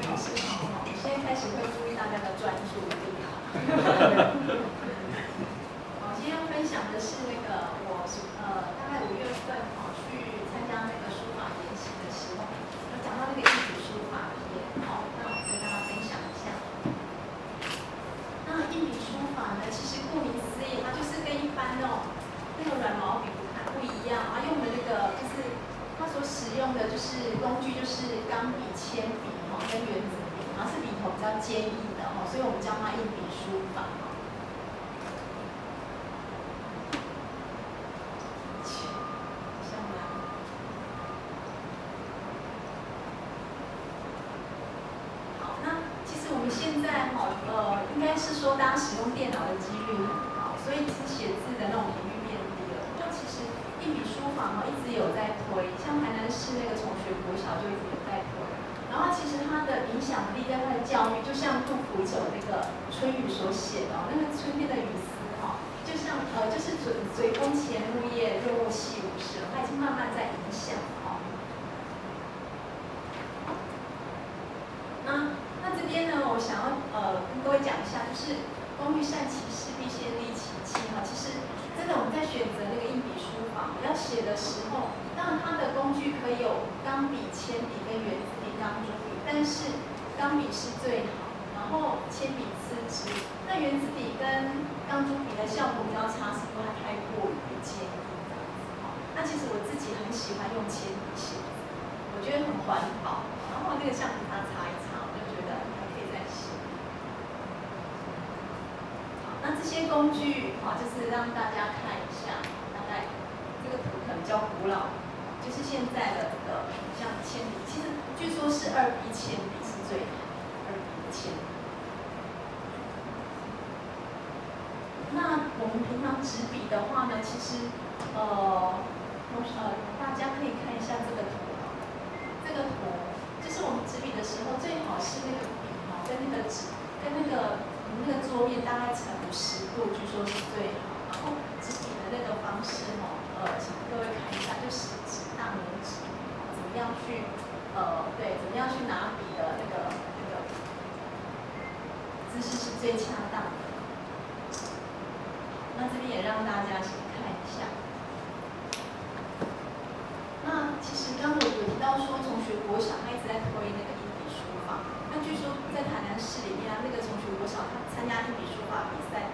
老师好，现在开始会注意大家的专注力。好，今天要分享的是那个我大概5月份去参加那个书法研习的时候，有讲到那个一笔书法篇，好，那我跟大家分享一下。那一笔书法呢，其实顾名思义，它就是跟一般那个软毛笔不一样，它用的那个就是它所使用的就是工具就是钢笔、铅笔跟圆珠笔，然后是笔头比较坚硬的所以我们叫它硬笔书法好，那其实我们现在应该是说大家使用电脑的几率很高，所以其实写字的那种频率变低了。不过其实硬笔书法一直有在推，像台南市那个崇学国小就一直有在推。然后其实它的影响力跟它的教育，就像杜甫有那个春雨所写的那个春天的雨丝就像就是随风潜入夜，润物细无声，它已经慢慢在影响那这边呢，我想要跟各位讲一下，就是工欲善其事，必先利其器其实真的我们在选择那个硬笔书法要写的时候，当然它的工具可以有钢笔、铅笔跟圆珠笔、钢珠笔，但是钢笔是最好，然后铅笔次之。那圆珠笔跟钢珠笔的效果比较差，是因为它太过于坚硬这样子那其实我自己很喜欢用铅笔写字，我觉得很环保，然后那个橡皮擦擦一擦，我就觉得还可以再写。好，那这些工具就是让大家看一下，大概这个图可能比较古老，就是现在的这个像铅笔，其实据说是2B 铅笔是最好的，2B 的铅笔。那我们平常纸笔的话呢，其实大家可以看一下这个图这个图就是我们纸笔的时候，最好是那个笔跟那个纸跟那个桌面大概呈50度，据说是最好。然后纸笔的那个方式请各位看一下，就食指、大拇指怎么样去怎么样去拿笔的那个姿势是最恰当的。那这边也让大家先看一下。那其实刚刚我有提到说，崇学国小他一直在推那个硬笔书法。那据说在台南市里面那个崇学国小他参加硬笔书法比赛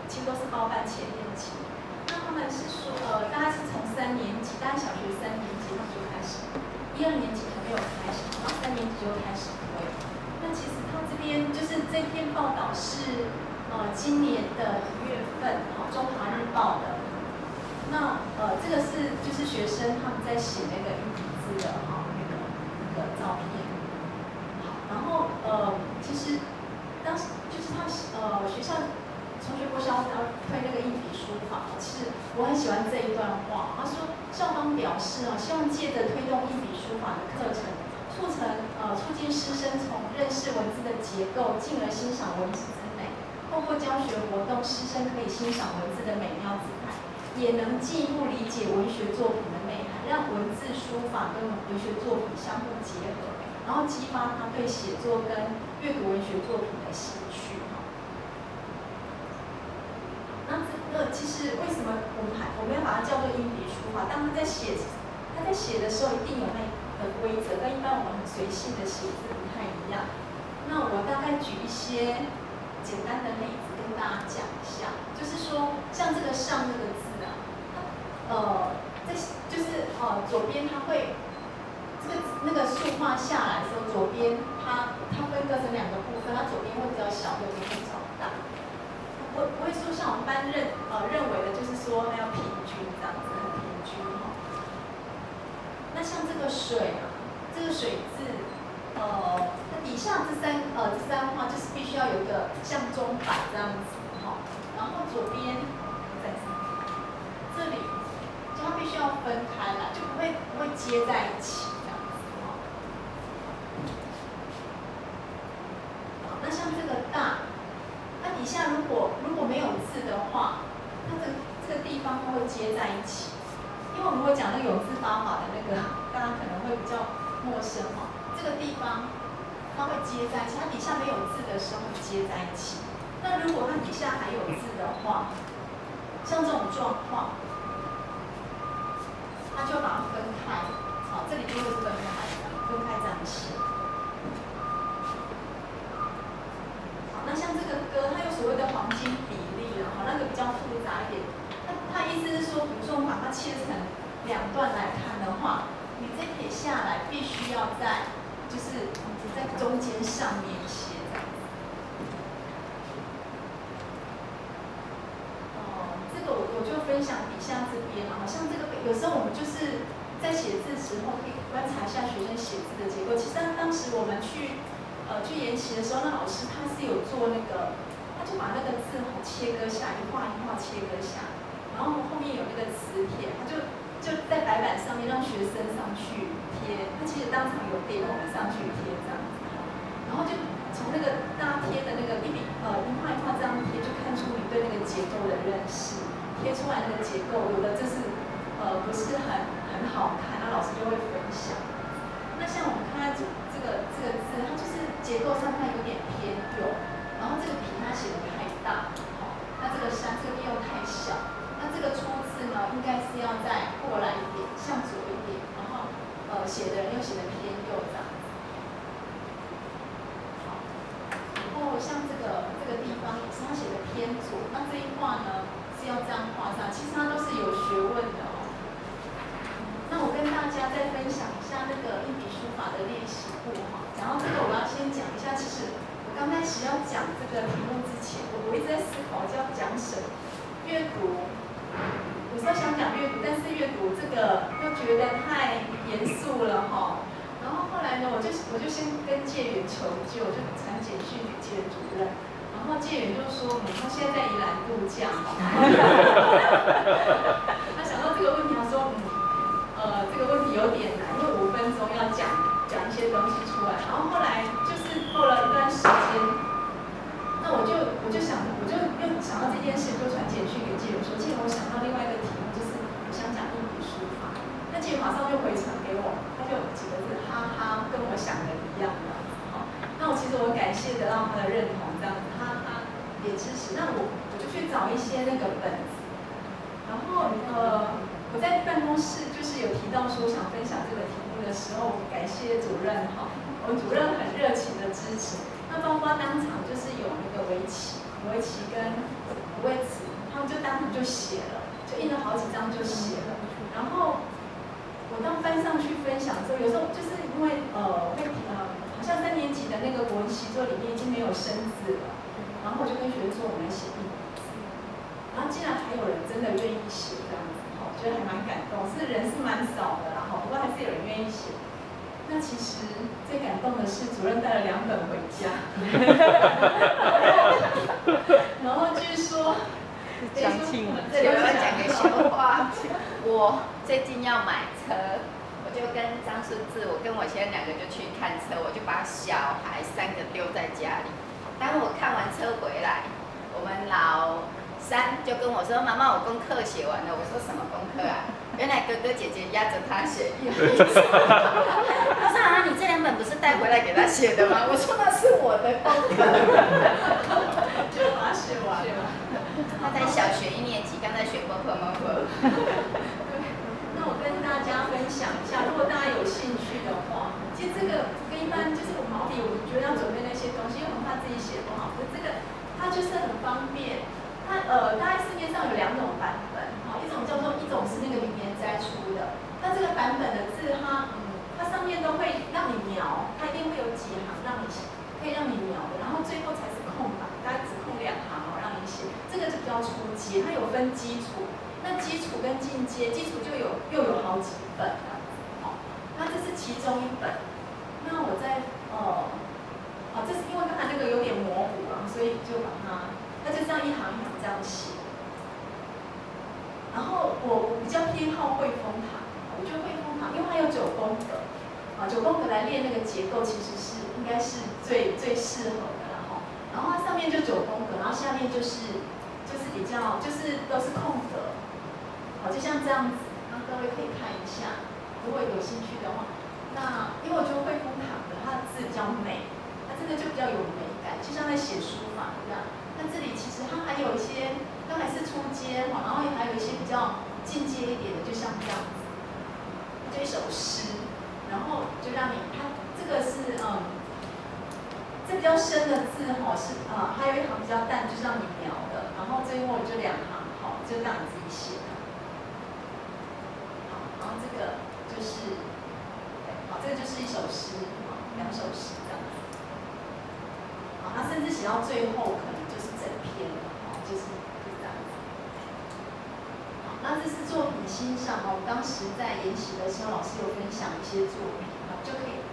其实都是包办前年级。那他们是说大概是从3年级，大概小学3年级他们就开始，1、2年级还没有开始，然后3年级就开始推。那其实他这边就是这篇报道是。今年的1月份，中华日报的。那这个是就是学生他们在写那个硬笔字的那个照片。好，然后其实当时就是他学校崇学国小要推那个硬笔书法，其实我很喜欢这一段话。他说校方表示希望借着推动硬笔书法的课程，促进师生从认识文字的结构，进而欣赏文字。透过教学活动，师生可以欣赏文字的美妙姿态，也能进一步理解文学作品的内涵，让文字书法跟文学作品相互结合，然后激发他对写作跟阅读文学作品的兴趣。那这个其实为什么我们要把它叫做硬笔书法？当他在写的时候，一定有那个规则，跟一般我们很随性的写字不太一样。那我大概举一些简单的例子跟大家讲一下，就是说，像这个“上”这个字就是左边它会那个竖画下来的时候，左边它分割成2个部分，它左边会比较小，右边会比较大。不会说像我们班认为的，就是说要平均这样子，很平均那像这个“水”这个“水”字。那底下这三画就是必须要有一个像钟摆这样子然后左边在这里，就它必须要分开来，就不会接在一起这样子好，那像这个“大”，那底下如果没有字的话，那这个地方它会接在一起，因为我们会讲那个有字八法的那个，大家可能会比较陌生这个地方它会接在一起，它底下没有字的时候会接在一起。那如果它底下还有字的话，像这种状况，它就把它分开，好，这里就会分开这样写。好，那像这个歌，它有所谓的黄金比例了，好，那个比较复杂一点。它意思是说，比如说我们把它切成2段来看的话，你这撇下来必须要在就是在中间上面写这样子。这个我就分享底下这边了，好像这个有时候我们就是在写字时候可以观察一下学生写字的结构。其实当时我们去研习的时候，那老师他是有做那个，他就把那个字切割下，一画一画切割下，然后后面有那个磁铁，他就在白板上面让学生上去贴，他其实当场有给我们上去贴这样子，然后就从那个大家贴的那个一画一画这样贴，就看出你对那个结构的认识，贴出来那个结构有的就是不是很好看，那老师就会分享。那像我们看到这个字，它就是结构上它有点偏右，然后这个笔它写的太大，那这个山这个地又太小。那这个出字呢，应该是要再过来一点，向左一点，然后写的人又写的偏右这样子。好，然后像这个地方也是他写的偏左，那这一画呢是要这样画上，其实它都是有学问的哦。那我跟大家再分享一下那个硬笔书法的练习簿哈。然后这个我要先讲一下，其实我刚开始要讲这个题目之前，我一直在思考要讲什么，阅读。有时候想讲阅读，但是阅读这个又觉得太严肃了哈。然后后来呢，我就先跟介远求救，就传简讯给介主任。然后介远就说，他现在在宜兰度假。他想到这个问题，他说，这个问题有点难，因为5分钟要讲一些东西出来。然后后来就是过了一段时间。那我就又想到这件事，就传简讯给介远说，介远，我想到另外一个题目，就是我想讲硬笔书法。那介远马上就回传给我，他就几个字，哈哈，跟我想的一样的。好，那我其实我感谢得到他的认同，这样子，哈哈也支持。那我就去找一些那个本子，然后我在办公室就是有提到说想分享这个题目的时候，感谢主任哈，我们主任很热情的支持。那包括当场就是有那个围棋跟五味词，他们就当场就写了，就印了好几张就写了。然后我当班上去分享的时候，有时候就是因为好像3年级的那个国文习作里面已经没有生字了，然后我就跟学生说我们来写硬笔字，然后竟然还有人真的愿意写这样子，我觉得还蛮感动，人是蛮少的啦，不过还是有人愿意写。那其实最感动的是主任带了2本回家，然后据说，相亲嘛，这里我要讲个笑话。我最近要买车，我就跟张顺志，我跟我先生2个就去看车，我就把小孩3个丢在家里。当我看完车回来，我们老3就跟我说：“妈妈，我功课写完了。”我说：“什么功课啊？”原来哥哥姐姐压着他写硬笔书。他说：“啊，你这2本不是带回来给他写的吗？”我说：“那是我的功课。”就把它写完了。他在小学1年级，刚才学波波摸摸。那我跟大家分享一下，如果大家有兴趣的话，其实这个跟一般就是我毛笔，我觉得要准备那些东西，因为我很怕自己写不好。可是这个它就是很方便。它大概市面上有2种版本，一种是那个李连斋出的，那这个版本的字它上面都会让你描，它一定会有几行可以让你描的，然后最后才是空白，大概只空2行让你写。这个就比较初级，它有分基础，那基础跟进阶，基础又有好几本那这是其中一本。那我在这是因为刚才那个有点模糊所以就把它就这样一行一行这样写。然后我比较偏好汇丰堂，我觉得汇丰堂因为它有9宫格，9宫格来练那个结构，其实应该是最适合的啦然后它上面就9宫格，然后下面就是比较都是空格，就像这样子，那各位可以看一下，如果有兴趣的话。那因为我觉得汇丰堂的它的字比较美，比较有美感，就像在写书法一样。那这里其实它还有一些，刚才是初阶哈，然后还有一些比较进阶一点的，就像这样子，就一首诗，然后就让你看这个是这比较深的字哈是还有一行比较淡，就是让你描的，然后最后就2行哈，就让你自己写的。好，然后这个就是，好，这个就是一首诗，好，2首诗这样子。好，那甚至写到最后可能就是整篇了，好，就是这样子。好，那这是作品欣赏哦，我当时在研习的时候，老师有分享一些作品，就可以，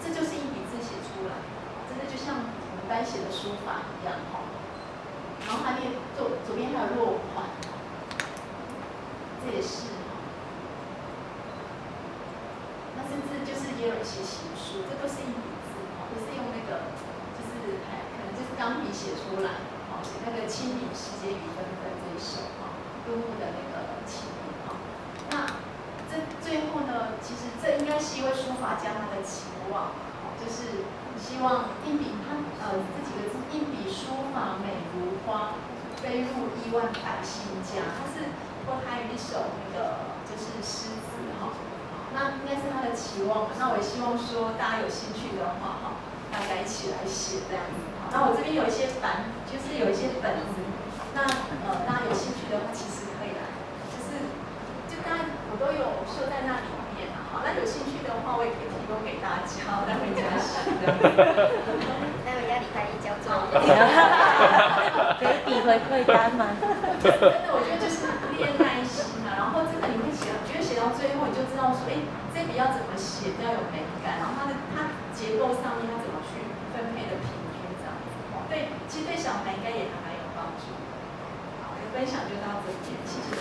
这就是一笔字写出来。真的就像我们班写的书法一样哈，然后还有左边还有落款，这也是哈。那甚至就是也有一些行书，这都是一笔字哈，都是用那个就是可能就是钢笔写出来，好写那个亲笔时节雨纷纷这一首哈，杜牧的那个亲笔哈。那这最后呢，其实这应该是一位书法家他的期望，就是。希望硬笔这几个字，硬笔书法美如花，飞入亿万百姓家。它是或还有一首那个就是诗词哈，那应该是他的期望。那我也希望说大家有兴趣的话哈，大家一起来写这样子。好，那我这边有一些就是有一些本子，那大家有兴趣的话，其实可以来，就大家我都有设在那里面啊。好，那有兴趣的话，我也可以提供给大家，带回家写的。待会要礼拜1交作业。可以笔回馈单吗？真的，我觉得就是练耐心啊。然后这个你会觉得写到最后，你就知道说，这笔要怎么写比较有美感，然后它结构上面它怎么去分配的平均这样子。对，其实对小孩应该也还蛮有帮助。好，分享就到这边，谢谢。